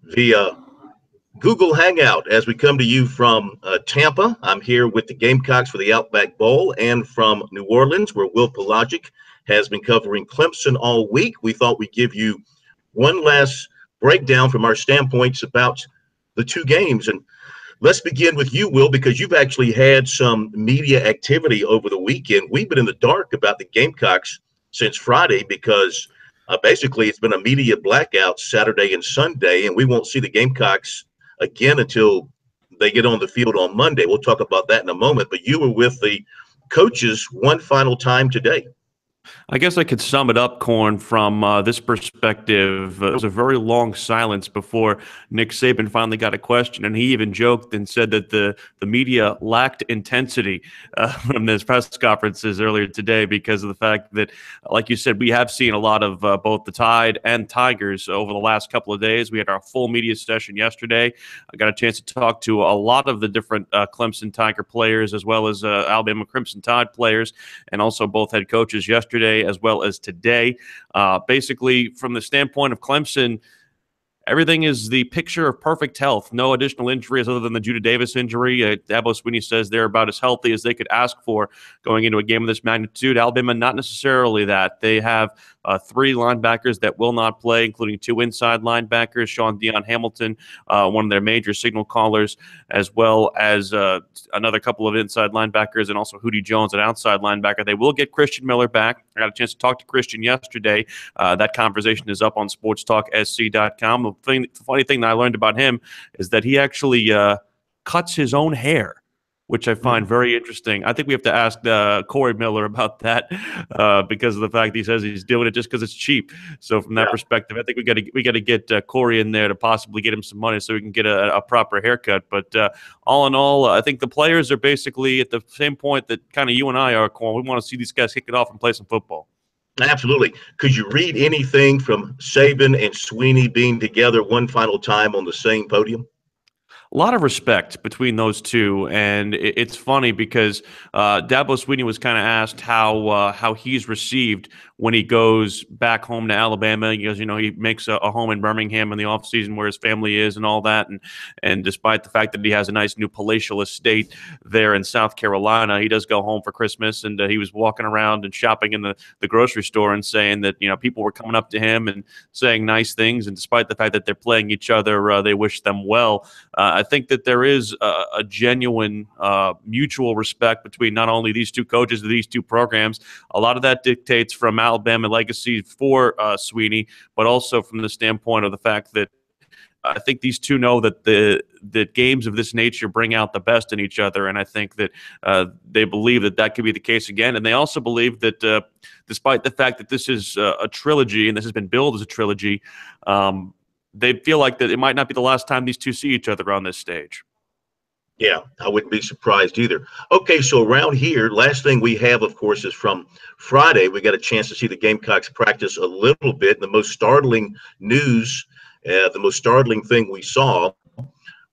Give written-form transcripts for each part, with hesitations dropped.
via Google Hangout as we come to you from Tampa. I'm here with the Gamecocks for the Outback Bowl, and from New Orleans, where Will Pelagic has been covering Clemson all week. We thought we'd give you one last breakdown from our standpoints about the two games. And let's begin with you, Will, because you've actually had some media activity over the weekend. We've been in the dark about the Gamecocks since Friday because basically it's been a media blackout Saturday and Sunday, and we won't see the Gamecocks again until they get on the field on Monday. We'll talk about that in a moment. But you were with the coaches one final time today. I guess I could sum it up, Corn, from this perspective. It was a very long silence before Nick Saban finally got a question, and he even joked and said that the media lacked intensity from his press conferences earlier today because of the fact that, like you said, we have seen a lot of both the Tide and Tigers over the last couple of days. We had our full media session yesterday. I got a chance to talk to a lot of the different Clemson Tiger players as well as Alabama Crimson Tide players, and also both head coaches yesterday as well as today. Basically, from the standpoint of Clemson, everything is the picture of perfect health. No additional injuries other than the Judah Davis injury. Dabo Swinney says they're about as healthy as they could ask for going into a game of this magnitude. Alabama, not necessarily that. They have three linebackers that will not play, including two inside linebackers, Sean Dion Hamilton, one of their major signal callers, as well as another couple of inside linebackers, and also Hootie Jones, an outside linebacker. They will get Christian Miller back. I got a chance to talk to Christian yesterday. That conversation is up on sportstalksc.com. The funny thing that I learned about him is that he actually cuts his own hair, which I find very interesting. I think we have to ask Corey Miller about that because of the fact he says he's doing it just because it's cheap. So from that perspective, I think we got to get Corey in there to possibly get him some money so we can get a proper haircut. But all in all, I think the players are basically at the same point that kind of you and I are, Corey. We want to see these guys kick it off and play some football. Absolutely. Could you read anything from Saban and Swinney being together one final time on the same podium? A lot of respect between those two, and it's funny because Dabo Swinney was kind of asked how he's received when he goes back home to Alabama. He goes, he makes a home in Birmingham in the offseason where his family is and all that, and despite the fact that he has a nice new palatial estate there in South Carolina, he does go home for Christmas, and he was walking around and shopping in the grocery store and saying that people were coming up to him and saying nice things, and despite the fact that they're playing each other, they wish them well. I think that there is a genuine mutual respect between not only these two coaches, these two programs. A lot of that dictates from Alabama legacy for Swinney, but also from the standpoint of the fact that I think these two know that the games of this nature bring out the best in each other, and I think that they believe that could be the case again. And they also believe that despite the fact that this is a trilogy and this has been billed as a trilogy, they feel like that it might not be the last time these two see each other on this stage. Yeah, I wouldn't be surprised either. Okay, so around here, last thing we have, of course, is from Friday. We got a chance to see the Gamecocks practice a little bit. The most startling news, the most startling thing we saw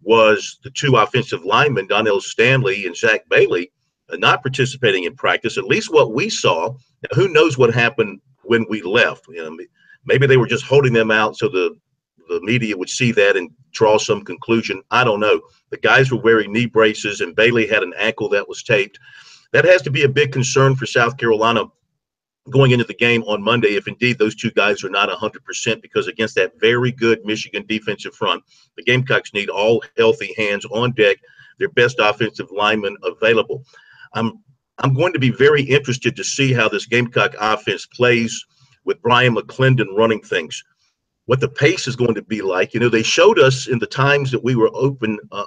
was the two offensive linemen, Donnell Stanley and Zach Bailey, not participating in practice, at least what we saw. Now, who knows what happened when we left? Maybe they were just holding them out so the media would see that and draw some conclusion. I don't know. The guys were wearing knee braces, and Bailey had an ankle that was taped. That has to be a big concern for South Carolina going into the game on Monday, if indeed those two guys are not 100%, because against that very good Michigan defensive front, the Gamecocks need all healthy hands on deck, their best offensive linemen available. I'm going to be very interested to see how this Gamecock offense plays with Brian McClendon running things. What the pace is going to be like. They showed us in the times that we were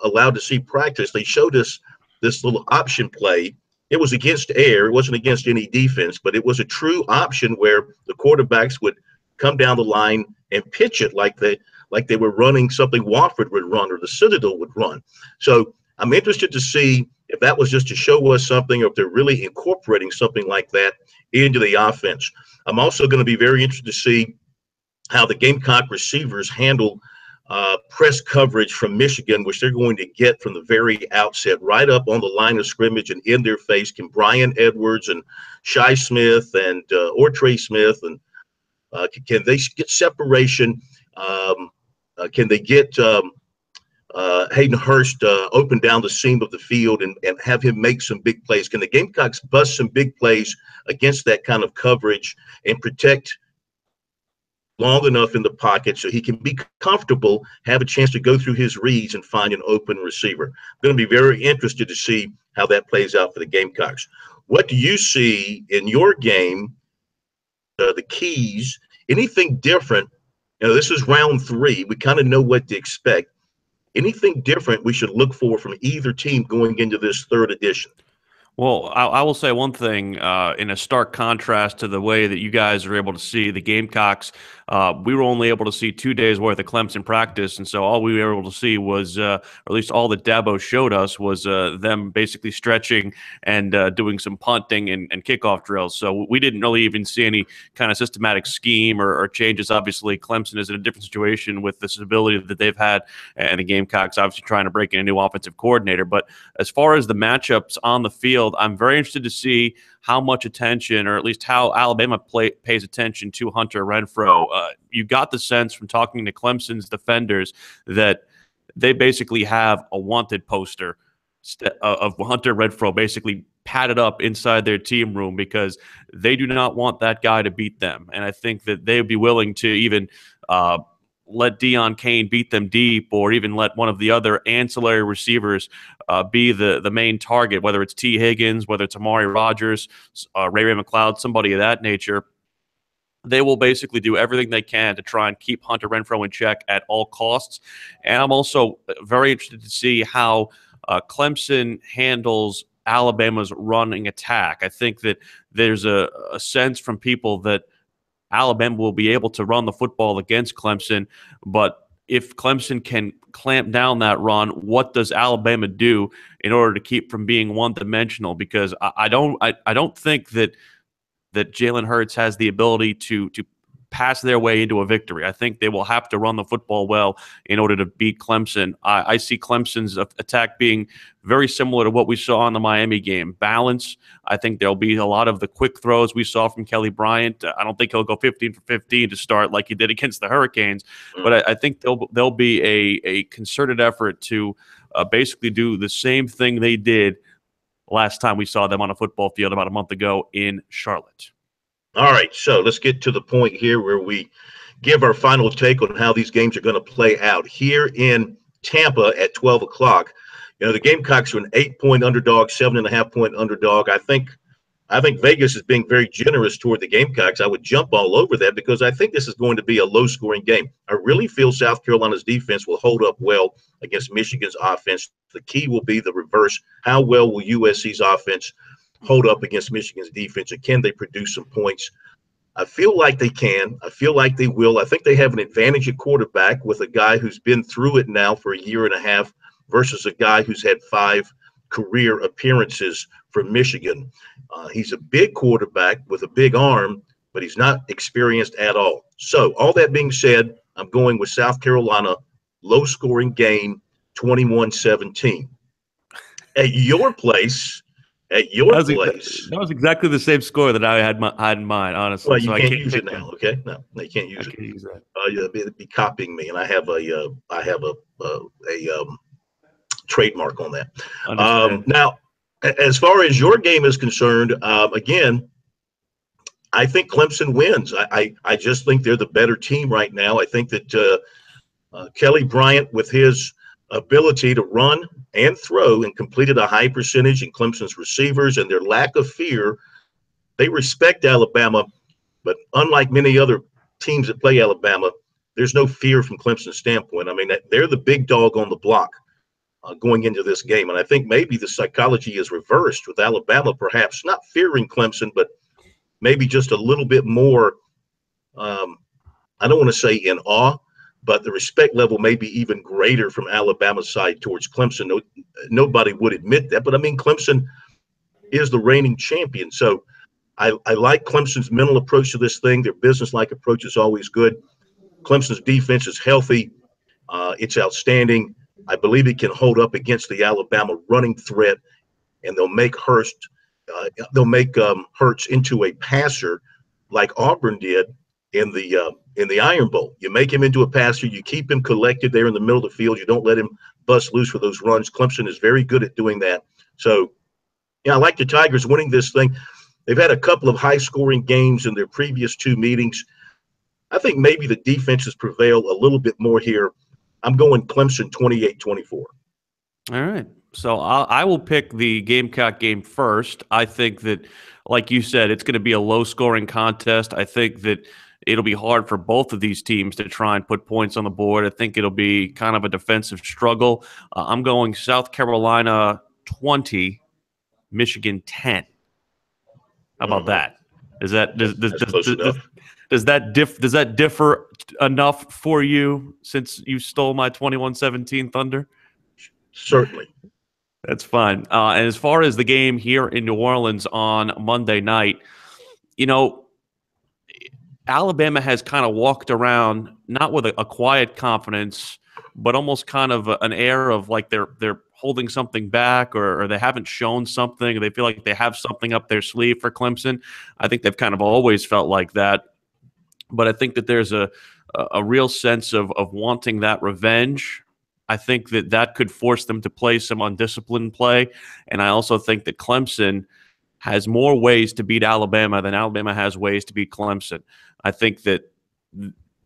allowed to see practice, they showed us this little option play. It was against air. It wasn't against any defense, but it was a true option where the quarterbacks would come down the line and pitch it like they were running something Wofford would run or the Citadel would run. So I'm interested to see if that was just to show us something or if they're really incorporating something like that into the offense. I'm also going to be very interested to see how the Gamecock receivers handle press coverage from Michigan, which they're going to get from the very outset, right up on the line of scrimmage and in their face. Can Brian Edwards and Shi Smith and or Trey Smith and can they get separation Can they get Hayden Hurst open down the seam of the field and have him make some big plays? Can the Gamecocks bust some big plays against that kind of coverage and protect long enough in the pocket so he can be comfortable, have a chance to go through his reads and find an open receiver? I'm going to be very interested to see how that plays out for the Gamecocks. What do you see in your game, the keys, anything different? This is round 3. We kind of know what to expect. Anything different we should look for from either team going into this third edition? Well, I will say one thing in a stark contrast to the way that you guys are able to see the Gamecocks. We were only able to see 2 days worth of Clemson practice, and so all we were able to see was, or at least all that Dabo showed us, was them basically stretching and doing some punting and kickoff drills. So we didn't really even see any kind of systematic scheme or changes. Obviously, Clemson is in a different situation with the stability that they've had, and the Gamecocks obviously trying to break in a new offensive coordinator. But as far as the matchups on the field, I'm very interested to see how much attention, or at least how Alabama pays attention to Hunter Renfrow. You got the sense from talking to Clemson's defenders that they basically have a wanted poster of Hunter Renfrow basically padded up inside their team room because they do not want that guy to beat them. And I think that they would be willing to even let Deion Kane beat them deep, or even let one of the other ancillary receivers be the main target, whether it's T. Higgins, whether it's Amari Rogers, Ray McLeod, somebody of that nature. They will basically do everything they can to try and keep Hunter Renfrow in check at all costs. And I'm also very interested to see how Clemson handles Alabama's running attack. I think that there's a sense from people that Alabama will be able to run the football against Clemson, but if Clemson can clamp down that run, what does Alabama do in order to keep from being one-dimensional? Because I don't think that Jalen Hurts has the ability to pass their way into a victory. I think they will have to run the football well in order to beat Clemson. I see Clemson's attack being very similar to what we saw in the Miami game. Balance. I think there'll be a lot of the quick throws we saw from Kelly Bryant. I don't think he'll go 15 for 15 to start like he did against the Hurricanes, but I think there'll be a concerted effort to basically do the same thing they did last time we saw them on a football field about a month ago in Charlotte. All right, so let's get to the point here where we give our final take on how these games are going to play out. Here in Tampa at 12 o'clock, the Gamecocks are an 8-point underdog, 7.5-point underdog. I think Vegas is being very generous toward the Gamecocks. I would jump all over that because I think this is going to be a low-scoring game. I really feel South Carolina's defense will hold up well against Michigan's offense. The key will be the reverse. How well will USC's offense hold up against Michigan's defense, and can they produce some points? I feel like they can. I feel like they will. I think they have an advantage at quarterback with a guy who's been through it now for a year and a half versus a guy who's had 5 career appearances for Michigan. He's a big quarterback with a big arm, but he's not experienced at all. So all that being said, I'm going with South Carolina, low-scoring game, 21-17. At your place, that was exactly the same score that I had in mind, honestly. Well, you so can't I can't use it now, okay? No, you can't use I it. can't use that. You'll be copying me, and I have a trademark on that. Understand. Now, as far as your game is concerned, again, I think Clemson wins. I just think they're the better team right now. I think that Kelly Bryant, with his ability to run and throw, and completed a high percentage in Clemson's receivers and their lack of fear, they respect Alabama. But unlike many other teams that play Alabama, there's no fear from Clemson's standpoint. I mean, they're the big dog on the block going into this game. And I think maybe the psychology is reversed with Alabama, perhaps not fearing Clemson, but maybe just a little bit more, I don't want to say in awe, but the respect level may be even greater from Alabama's side towards Clemson. Nobody would admit that, but I mean, Clemson is the reigning champion. So I like Clemson's mental approach to this thing. Their business-like approach is always good. Clemson's defense is healthy. It's outstanding. I believe it can hold up against the Alabama running threat, and they'll make Hurts into a passer like Auburn did in the Iron Bowl. You make him into a passer. You keep him collected there in the middle of the field. You don't let him bust loose for those runs. Clemson is very good at doing that. So, yeah, I like the Tigers winning this thing. They've had a couple of high-scoring games in their previous two meetings. I think maybe the defenses prevail a little bit more here. I'm going Clemson 28-24. All right. So I will pick the Gamecock game first. I think that, like you said, it's going to be a low-scoring contest. I think that it'll be hard for both of these teams to try and put points on the board. I think it'll be kind of a defensive struggle. I'm going South Carolina 20, Michigan 10. How about that? Is that That's close enough. does that differ enough for you since you stole my 21-17 Thunder? Certainly. That's fine. And as far as the game here in New Orleans on Monday night, you know, Alabama has kind of walked around not with a quiet confidence, but almost kind of an air of like they're holding something back, or they haven't shown something, or they feel like they have something up their sleeve for Clemson. I think they've kind of always felt like that. But I think that there's a real sense of wanting that revenge. I think that could force them to play some undisciplined play. And I also think that Clemson has more ways to beat Alabama than Alabama has ways to beat Clemson. I think that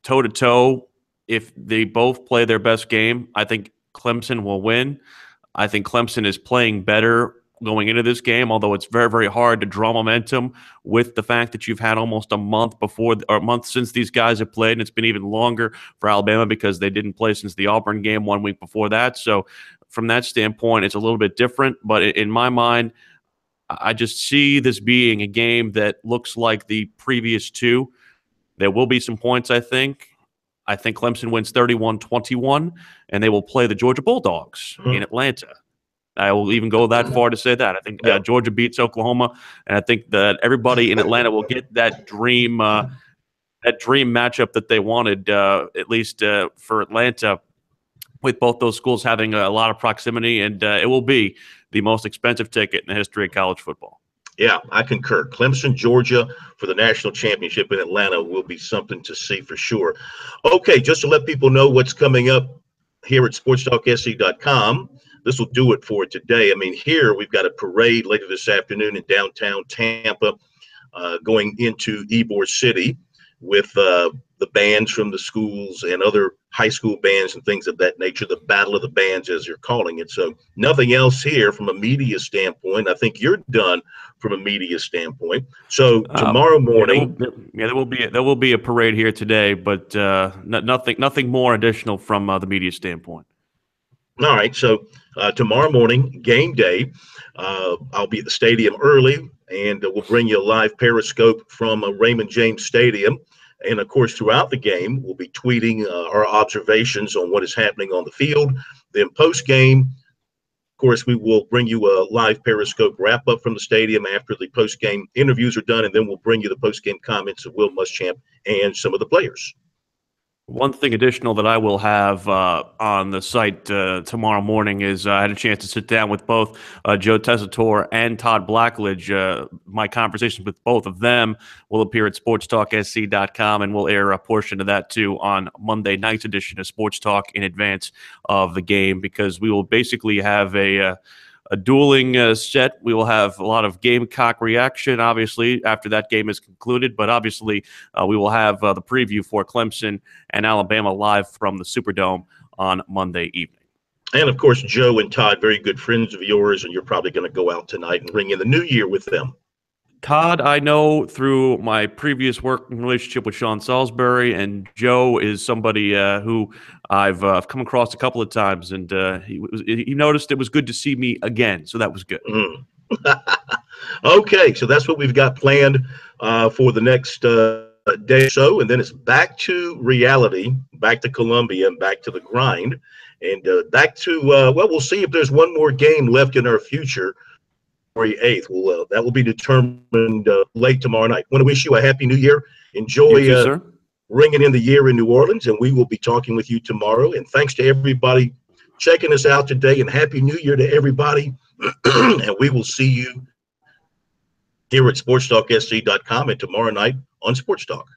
toe-to-toe, if they both play their best game, I think Clemson will win. I think Clemson is playing better going into this game, although it's very, very hard to draw momentum with the fact that you've had almost a month before, or a month since these guys have played, and it's been even longer for Alabama because they didn't play since the Auburn game 1 week before that. So from that standpoint, it's a little bit different. But in my mind, I just see this being a game that looks like the previous two. There will be some points, I think. I think Clemson wins 31-21, and they will play the Georgia Bulldogs in Atlanta. I will even go that far to say that. I think Georgia beats Oklahoma, and I think that everybody in Atlanta will get that dream matchup that they wanted, at least for Atlanta, with both those schools having a lot of proximity, and it will be the most expensive ticket in the history of college football. Yeah, I concur. Clemson, Georgia for the national championship in Atlanta will be something to see for sure. Okay, just to let people know what's coming up here at sportstalksc.com, this will do it for today. I mean, here we've got a parade later this afternoon in downtown Tampa, going into Ybor City with the bands from the schools and other high school bands and things of that nature, the Battle of the Bands, as you're calling it. So nothing else here from a media standpoint. I think you're done from a media standpoint. So tomorrow morning. There will be a parade here today, but nothing more additional from the media standpoint. All right, so tomorrow morning, game day, I'll be at the stadium early, and we'll bring you a live Periscope from Raymond James Stadium. And, of course, throughout the game, we'll be tweeting our observations on what is happening on the field. Then post-game, of course, we will bring you a live Periscope wrap-up from the stadium after the post-game interviews are done, and then we'll bring you the post-game comments of Will Muschamp and some of the players. One thing additional that I will have on the site tomorrow morning is I had a chance to sit down with both Joe Tessitore and Todd Blackledge. My conversations with both of them will appear at sportstalksc.com, and we'll air a portion of that too on Monday night's edition of Sports Talk in advance of the game, because we will basically have a dueling set. We will have a lot of Gamecock reaction, obviously, after that game is concluded. But obviously, we will have the preview for Clemson and Alabama live from the Superdome on Monday evening. And, of course, Joe and Todd, very good friends of yours, and you're probably going to go out tonight and ring in the new year with them. Todd, I know through my previous working relationship with Sean Salisbury, and Joe is somebody who I've come across a couple of times, and he noticed it was good to see me again, so that was good. Okay, so that's what we've got planned for the next day or so, and then it's back to reality, back to Columbia, and back to the grind, and back to, well, we'll see if there's one more game left in our future. February 8th. That will be determined late tomorrow night. I want to wish you a happy new year. Enjoy ringing in the year in New Orleans, and we will be talking with you tomorrow. And thanks to everybody checking us out today, and happy new year to everybody. And we will see you here at sportstalksc.com and tomorrow night on Sports Talk.